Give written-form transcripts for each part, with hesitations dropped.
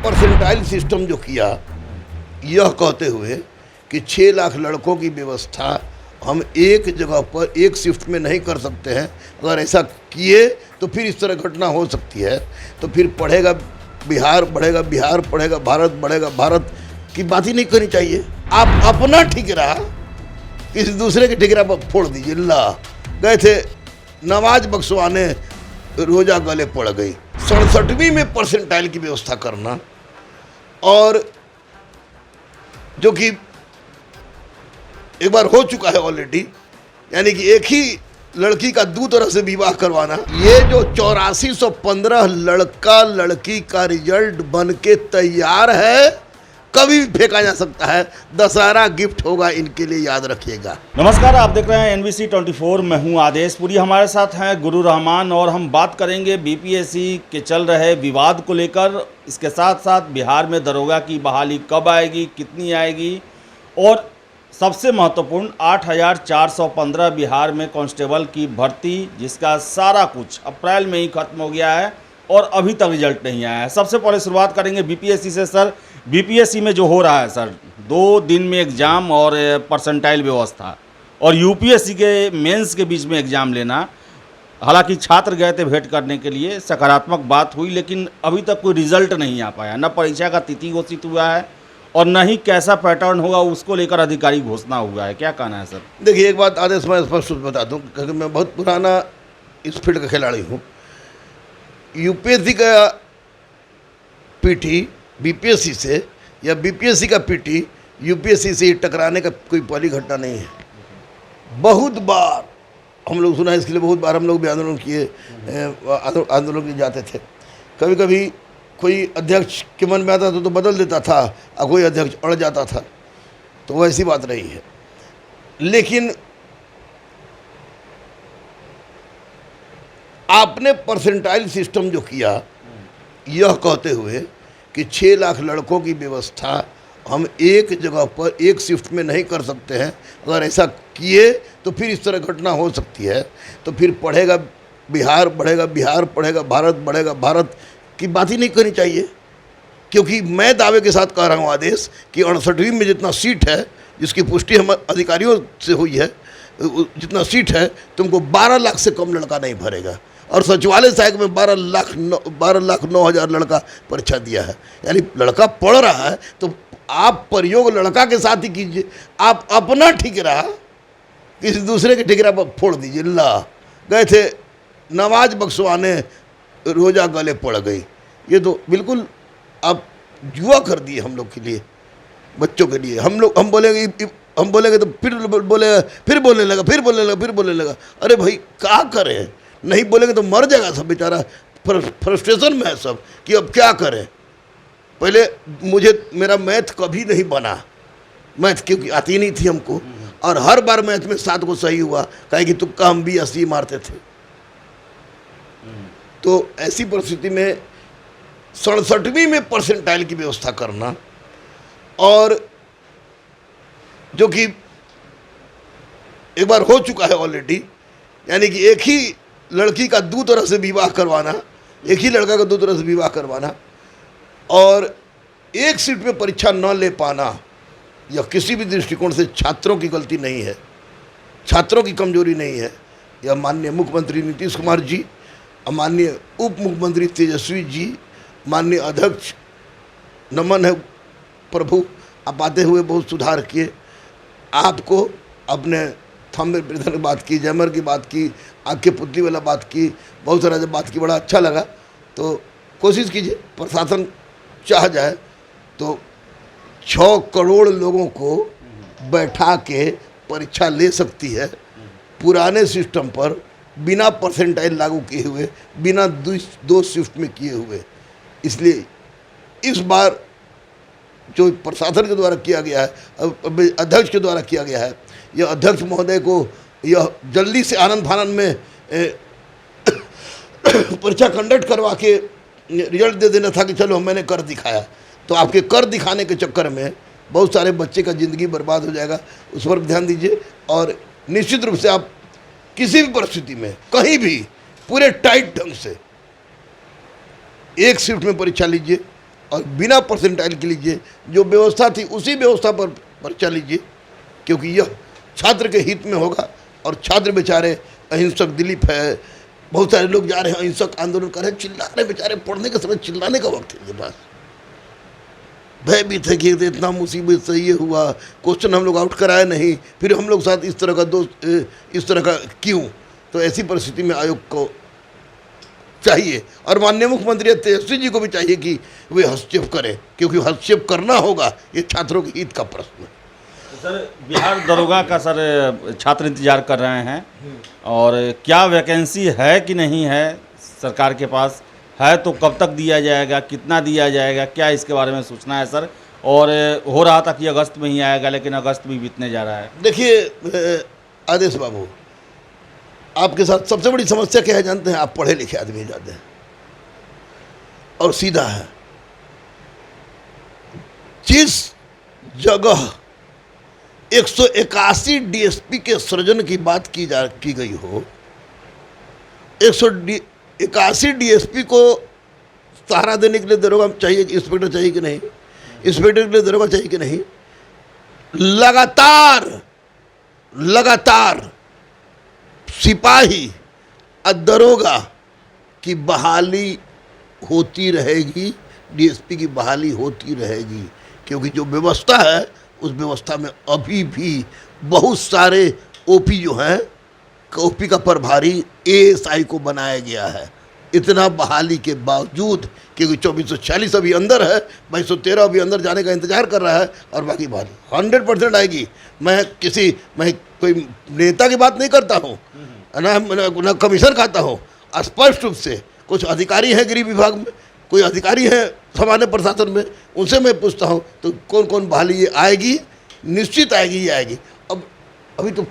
Percentile system जो किया, यह कहते हुए कि 6 लाख लड़कों की व्यवस्था हम एक जगह पर एक शिफ्ट में नहीं कर सकते हैं। अगर ऐसा किए तो फिर इस तरह घटना हो सकती है। तो फिर पढ़ेगा बिहार बढ़ेगा, बिहार पढ़ेगा भारत बढ़ेगा, भारत की बात ही नहीं करनी चाहिए। आप अपना ठिकरा किसी दूसरे के ठिकरा पर फोड़ दीजिए। ला गए थे नमाज बख्शवाने, रोजा गले पड़ गई। 67वीं में परसेंटाइल की व्यवस्था करना, और जो कि एक बार हो चुका है ऑलरेडी, यानी कि एक ही लड़की का 2 तरह से विवाह करवाना। ये जो 8415 लड़का लड़की का रिजल्ट बन के तैयार है, कभी भी फेंका जा सकता है। दशहरा गिफ्ट होगा इनके लिए, याद रखिएगा। नमस्कार, आप देख रहे हैं NBC 24। मैं हूं आदेश पुरी, हमारे साथ हैं गुरु रहमान, और हम बात करेंगे BPSC के चल रहे विवाद को लेकर। इसके साथ साथ बिहार में दरोगा की बहाली कब आएगी, कितनी आएगी, और सबसे महत्वपूर्ण 8415 बिहार में कांस्टेबल की भर्ती, जिसका सारा कुछ अप्रैल में ही खत्म हो गया है और अभी तक रिजल्ट नहीं आया है। सबसे पहले शुरुआत करेंगे BPSC से। सर, BPSC में जो हो रहा है सर, 2 दिन में एग्ज़ाम और परसेंटाइल व्यवस्था, और UPSC के मेंस के बीच में एग्ज़ाम लेना। हालांकि छात्र गए थे भेंट करने के लिए, सकारात्मक बात हुई, लेकिन अभी तक कोई रिजल्ट नहीं आ पाया। न परीक्षा का तिथि घोषित हुआ है और न ही कैसा पैटर्न होगा उसको लेकर आधिकारिक घोषणा हुआ है। क्या कहना है सर? देखिए, एक बात आदेश मैं स्पष्ट बता दूं, क्योंकि मैं बहुत पुराना इस फील्ड का खिलाड़ी हूँ। UPSC का PT BPSC से, या BPSC का PT UPSC से टकराने का कोई पहली घटना नहीं है। बहुत बार हम लोग सुना है, इसके लिए बहुत बार हम लोग भी आंदोलन किए, आंदोलन के जाते थे। कभी कभी कोई अध्यक्ष के मन में आता था तो बदल देता था, और कोई अध्यक्ष अड़ जाता था, तो वैसी बात नहीं है। लेकिन आपने परसेंटाइल सिस्टम जो किया, यह कहते हुए कि 6 लाख लड़कों की व्यवस्था हम एक जगह पर एक शिफ्ट में नहीं कर सकते हैं। अगर ऐसा किए तो फिर इस तरह घटना हो सकती है। तो फिर पढ़ेगा बिहार बढ़ेगा, बिहार पढ़ेगा भारत बढ़ेगा, भारत की बात ही नहीं करनी चाहिए। क्योंकि मैं दावे के साथ कह रहा हूँ आदेश कि 68वीं में जितना सीट है, जिसकी पुष्टि हम अधिकारियों से हुई है, जितना सीट है, तुमको 12 लाख से कम लड़का नहीं भरेगा। और सचिवालय सहायक में 12,09,000 लड़का परीक्षा दिया है। यानी लड़का पढ़ रहा है, तो आप प्रयोग लड़का के साथ ही कीजिए। आप अपना ठिकरा किसी दूसरे के ठिकरा पर फोड़ दीजिए। ला गए थे नमाज बख्शवाने, रोजा गले पड़ गई। ये तो बिल्कुल आप जुआ कर दिए हम लोग के लिए, बच्चों के लिए। हम बोलेंगे तो फिर बोलने लगा। अरे भाई, क्या करें? नहीं बोलेंगे तो मर जाएगा सब बेचारा। फ्रस्ट्रेशन में है सब कि अब क्या करें। पहले मेरा मैथ कभी नहीं बना, मैथ क्योंकि आती नहीं थी हमको, और हर बार मैथ में 7 को सही हुआ, काहे कि तुक्का हम भी 80 मारते थे। तो ऐसी परिस्थिति में 67वीं में परसेंटाइल की व्यवस्था करना, और जो कि एक बार हो चुका है ऑलरेडी, यानी कि एक ही लड़की का 2 तरह से विवाह करवाना, एक ही लड़का का 2 तरह से विवाह करवाना, और एक सीट में परीक्षा न ले पाना, यह किसी भी दृष्टिकोण से छात्रों की गलती नहीं है, छात्रों की कमजोरी नहीं है। यह माननीय मुख्यमंत्री नीतीश कुमार जी, माननीय उप मुख्यमंत्री तेजस्वी जी, माननीय अध्यक्ष, नमन है प्रभु, आप आते हुए बहुत सुधार किए। आपको अपने थंब प्रधान की बात की, जयमर की बात की, आग पुतली वाला बात की, बहुत सारा जब बात की, बड़ा अच्छा लगा। तो कोशिश कीजिए, प्रशासन चाह जाए तो 6 करोड़ लोगों को बैठा के परीक्षा ले सकती है, पुराने सिस्टम पर, बिना परसेंटाइल लागू किए हुए, बिना 2 शिफ्ट में किए हुए। इसलिए इस बार जो प्रशासन के द्वारा किया गया है, अध्यक्ष के द्वारा किया गया है, यह अध्यक्ष महोदय को यह जल्दी से आनंद फानंद में परीक्षा कंडक्ट करवा के रिजल्ट दे देना था कि चलो मैंने कर दिखाया। तो आपके कर दिखाने के चक्कर में बहुत सारे बच्चे का ज़िंदगी बर्बाद हो जाएगा, उस पर ध्यान दीजिए। और निश्चित रूप से आप किसी भी परिस्थिति में, कहीं भी, पूरे टाइट ढंग से एक शिफ्ट में परीक्षा लीजिए और बिना परसेंटाइल के लीजिए, जो व्यवस्था थी उसी व्यवस्था पर चलीजिए, क्योंकि यह छात्र के हित में होगा। और छात्र बेचारे अहिंसक दिलीप है, बहुत सारे लोग जा रहे हैं अहिंसक आंदोलन कर रहे हैं, चिल्ला रहे बेचारे, पढ़ने के समय चिल्लाने का वक्त है इनके पास। भयभीत है कि इतना मुसीबत से ये हुआ, क्वेश्चन हम लोग आउट कराए नहीं, फिर हम लोग साथ इस तरह का दोस्त, इस तरह का क्यों। तो ऐसी परिस्थिति में आयोग को चाहिए, और माननीय मुख्यमंत्री तेजस्वी जी को भी चाहिए कि वे हस्तक्षेप करें, क्योंकि हस्तक्षेप करना होगा, ये छात्रों के हित का प्रश्न है। सर बिहार दरोगा का सर छात्र इंतजार कर रहे हैं, और क्या वैकेंसी है कि नहीं है सरकार के पास, है तो कब तक दिया जाएगा, कितना दिया जाएगा, क्या इसके बारे में सूचना है सर। और हो रहा था कि अगस्त में ही आएगा, लेकिन अगस्त भी बीतने जा रहा है। देखिए आदेश बाबू, आपके साथ सबसे बड़ी समस्या क्या है जानते हैं? आप पढ़े लिखे आदमी जाते हैं और सीधा है। जिस जगह 181 डीएसपी के सृजन की बात की गई हो, 181 डीएसपी को सहारा देने के लिए दरोगा चाहिए, इंस्पेक्टर चाहिए कि नहीं? इंस्पेक्टर के लिए दरोगा चाहिए कि नहीं? लगातार सिपाही और दरोगा की बहाली होती रहेगी, डीएसपी की बहाली होती रहेगी, क्योंकि जो व्यवस्था है उस व्यवस्था में अभी भी बहुत सारे ओपी जो हैं, ओपी का प्रभारी एएसआई को बनाया गया है। इतना बहाली के बावजूद, क्योंकि 2446 अभी अंदर है, 2213 अभी अंदर जाने का इंतजार कर रहा है, और बाकी बहाली 100% आएगी। मैं कोई नेता की बात नहीं करता हूँ, ना कमीशन खाता हूँ। स्पष्ट रूप से कुछ अधिकारी हैं गृह विभाग में, कोई अधिकारी हैं सामान्य प्रशासन में, उनसे मैं पूछता हूँ तो कौन कौन बहाली ये आएगी, निश्चित आएगी, ये आएगी। अब अभी तो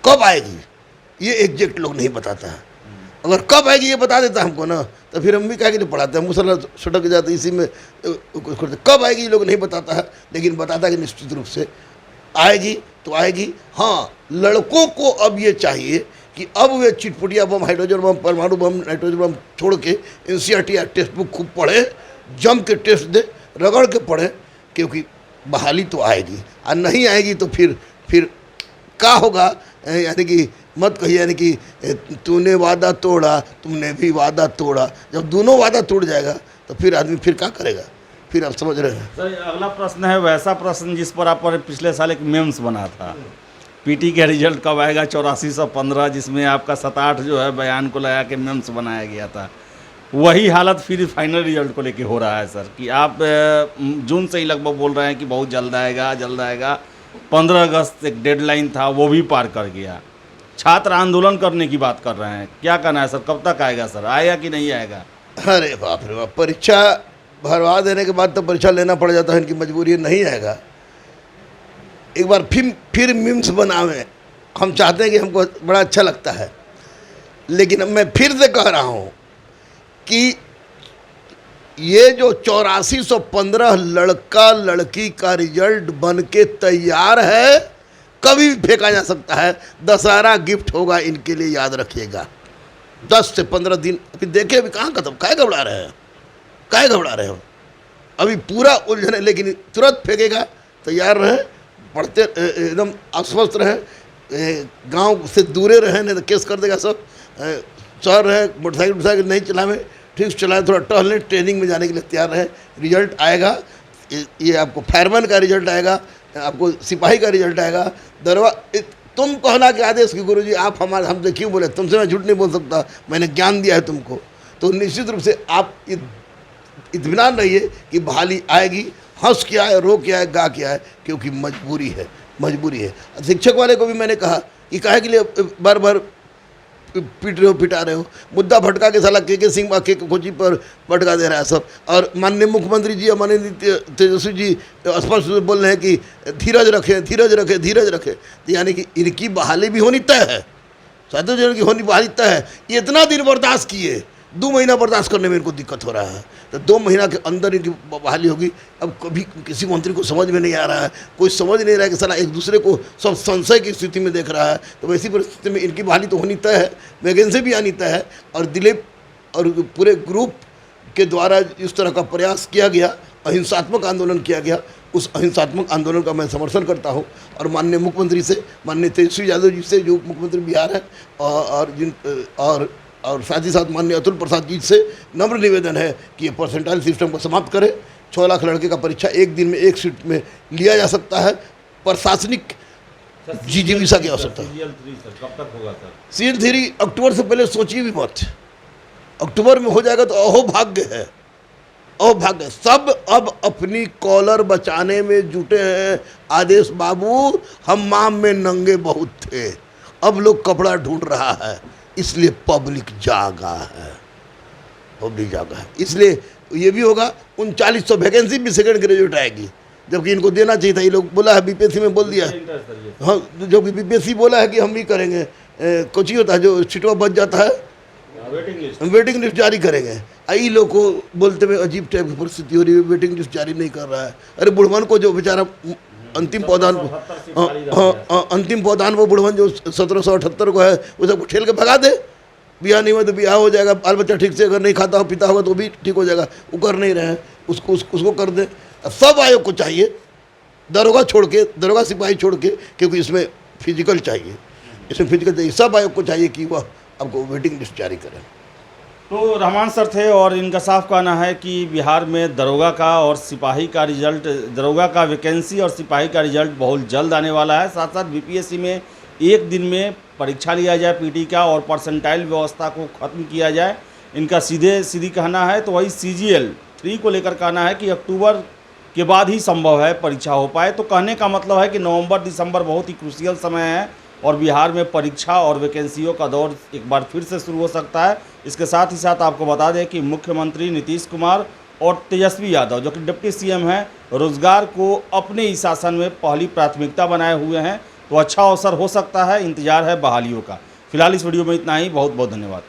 कब आएगी ये एग्जैक्ट लोग नहीं बताता है। अगर कब आएगी ये बता देता हमको ना, तो फिर हम भी क्या के लिए पढ़ाते हैं, मुसल्ला सटक जाते इसी में कुछ करते। कब आएगी ये लोग नहीं बताता है, लेकिन बताता है कि निश्चित रूप से आएगी तो आएगी। हाँ, लड़कों को अब ये चाहिए कि अब वे चिटपुटिया बम, हाइड्रोजन बम, परमाणु बम, नाइट्रोजन बम छोड़ के एनसीईआरटी टेक्स्ट बुक खूब पढ़े, जम के टेस्ट दे, रगड़ के पढ़े, क्योंकि बहाली तो आएगी। और नहीं आएगी तो फिर क्या होगा, यानी कि मत कहिए, यानी कि तूने वादा तोड़ा, तुमने भी वादा तोड़ा। जब दोनों वादा टूट जाएगा तो फिर आदमी फिर क्या करेगा, फिर आप समझ रहे हैं। सर अगला प्रश्न है वैसा प्रश्न जिस पर आप पर पिछले साल एक मेम्स बना था, पीटी का रिजल्ट कब आएगा 8415, जिसमें आपका 7-8 जो है बयान को लगा के मेम्स बनाया गया था। वही हालत फिर फाइनल रिजल्ट को लेके हो रहा है सर, कि आप जून से ही लगभग बोल रहे हैं कि बहुत जल्द आएगा। 15 अगस्त एक डेडलाइन था, वो भी पार कर गया। छात्र आंदोलन करने की बात कर रहे हैं, क्या करना है सर, कब तक आएगा सर, आएगा कि नहीं आएगा? अरे बाप रे बाप, परीक्षा भरवा देने के बाद तो परीक्षा लेना पड़ जाता है, इनकी मजबूरी नहीं आएगा। एक बार फिर मीम्स बनावे, हम चाहते हैं कि हमको बड़ा अच्छा लगता है, लेकिन मैं फिर से कह रहा हूँ कि ये जो 8415 लड़का लड़की का रिजल्ट बन के तैयार है, कभी भी फेंका जा सकता है। दशहरा गिफ्ट होगा इनके लिए, याद रखिएगा। 10 से 15 दिन अभी देखिए, अभी कहाँ खत्म, काहे घबरा रहे हो, अभी पूरा उलझन है, लेकिन तुरंत फेंकेगा, तैयार रहे, पढ़ते एकदम आश्वस्त रहे, गांव से दूरे रहे, नहीं तो केस कर देगा सब। शहर रहे, मोटरसाइकिल नहीं चलावे, ठीक से चलाए, थोड़ा टहलने, ट्रेनिंग में जाने के लिए तैयार रहे। रिजल्ट आएगा, ये आपको फायरमैन का रिजल्ट आएगा, आपको सिपाही का रिजल्ट आएगा। तुम कहना कि आदेश की गुरुजी आप हमसे क्यों बोले, तुमसे मैं झूठ नहीं बोल सकता, मैंने ज्ञान दिया है तुमको। तो निश्चित रूप से आप इत्मीनान रहिए कि बहाली आएगी, हंस के आए, रो के आए, गा के आए, क्योंकि मजबूरी है। शिक्षक वाले को भी मैंने कहा कि काहे के लिए बार बार पिटा रहे हो, मुद्दा भटका के साला के सिंह के कोची पर भटका दे रहा है सब। और माननीय मुख्यमंत्री जी, माननीय तेजस्वी जी स्पष्ट रूप से बोल रहे हैं कि धीरज रखें। तो यानी कि इनकी बहाली भी होनी तय है, साथियों जन की बहाली तय है। ये इतना दिन बर्दाश्त किए, 2 महीना बर्दाश्त करने में इनको दिक्कत हो रहा है, तो 2 महीना के अंदर इनकी बहाली होगी। अब कभी किसी मंत्री को समझ में नहीं आ रहा है, कोई समझ नहीं रहा है कि साला एक दूसरे को सब संशय की स्थिति में देख रहा है। तो वैसी परिस्थिति में इनकी बहाली तो होनी तय है, वैकेंसी भी आनी तय है। और दिलीप और पूरे ग्रुप के द्वारा इस तरह का प्रयास किया गया, अहिंसात्मक आंदोलन किया गया, उस अहिंसात्मक आंदोलन का मैं समर्थन करता हूं। और माननीय मुख्यमंत्री से, माननीय तेजस्वी यादव जी से जो मुख्यमंत्री बिहार है, और साथ ही साथ माननीय अतुल प्रसाद जी से नम्र निवेदन है कि ये परसेंटाइल सिस्टम को समाप्त करें। 6 लाख लड़के का परीक्षा एक दिन में एक शिफ्ट में लिया जा सकता है। प्रशासनिक जीजीविका की आवश्यकता है। कब तक होगा सर? सीएल 3 अक्टूबर से पहले सोचिए भी मत। अक्टूबर में हो जाएगा तो अहोभाग्य है, अहोभाग्य। सब अब अपनी कॉलर बचाने में जुटे हैं। आदेश बाबू, हम माम में नंगे बहुत थे, अब लोग कपड़ा ढूंढ रहा है, इसलिए पब्लिक जागा है, पब्लिक जागा है। इसलिए ये भी होगा, 3900 वैकेंसी भी सेकेंड ग्रेजुएट आएगी, जबकि इनको देना चाहिए था। ये लोग बोला है, बीपीएससी में बोल दिया है, हाँ, जो बीपीएससी बोला है कि हम भी करेंगे। कुछ ही होता है जो सीटों बच जाता है, वेटिंग लिस्ट जारी करेंगे। आई लोग को बोलते हुए अजीब टाइप की परिस्थिति हो रही है, वेटिंग लिस्ट जारी नहीं कर रहा है। अरे बुढ़वन को जो बेचारा अंतिम पौधान, अंतिम पौधान वो बुढ़वन जो 1778 को है, वो सबको ठेल के भगा दे। ब्याह नहीं हुआ तो ब्याह हो जाएगा, बाल बच्चा ठीक से अगर नहीं खाता हो पीता होगा तो भी ठीक हो जाएगा। वो कर नहीं रहे हैं, उसको कर दे। सब आयोग को चाहिए दरोगा छोड़ के, दरोगा सिपाही छोड़ के, क्योंकि इसमें फिजिकल चाहिए, इसमें फिजिकल चाहिए। सब आयोग को चाहिए कि वह आपको वेटिंग लिस्ट जारी करें। तो रहमान सर थे और इनका साफ कहना है कि बिहार में दरोगा का और सिपाही का रिजल्ट, दरोगा का वैकेंसी और सिपाही का रिजल्ट बहुत जल्द आने वाला है। साथ साथ बीपीएससी में एक दिन में परीक्षा लिया जाए पीटी का और परसेंटाइल व्यवस्था को ख़त्म किया जाए, इनका सीधी कहना है। तो वही CGL 3 को लेकर कहना है कि अक्टूबर के बाद ही संभव है परीक्षा हो पाए। तो कहने का मतलब है कि नवंबर दिसंबर बहुत ही क्रूशियल समय है और बिहार में परीक्षा और वैकेंसियों का दौर एक बार फिर से शुरू हो सकता है। इसके साथ ही साथ आपको बता दें कि मुख्यमंत्री नीतीश कुमार और तेजस्वी यादव जो कि डिप्टी सीएम हैं, रोजगार को अपने ही शासन में पहली प्राथमिकता बनाए हुए हैं। तो अच्छा अवसर हो सकता है, इंतजार है बहालियों का। फिलहाल इस वीडियो में इतना ही, बहुत बहुत धन्यवाद।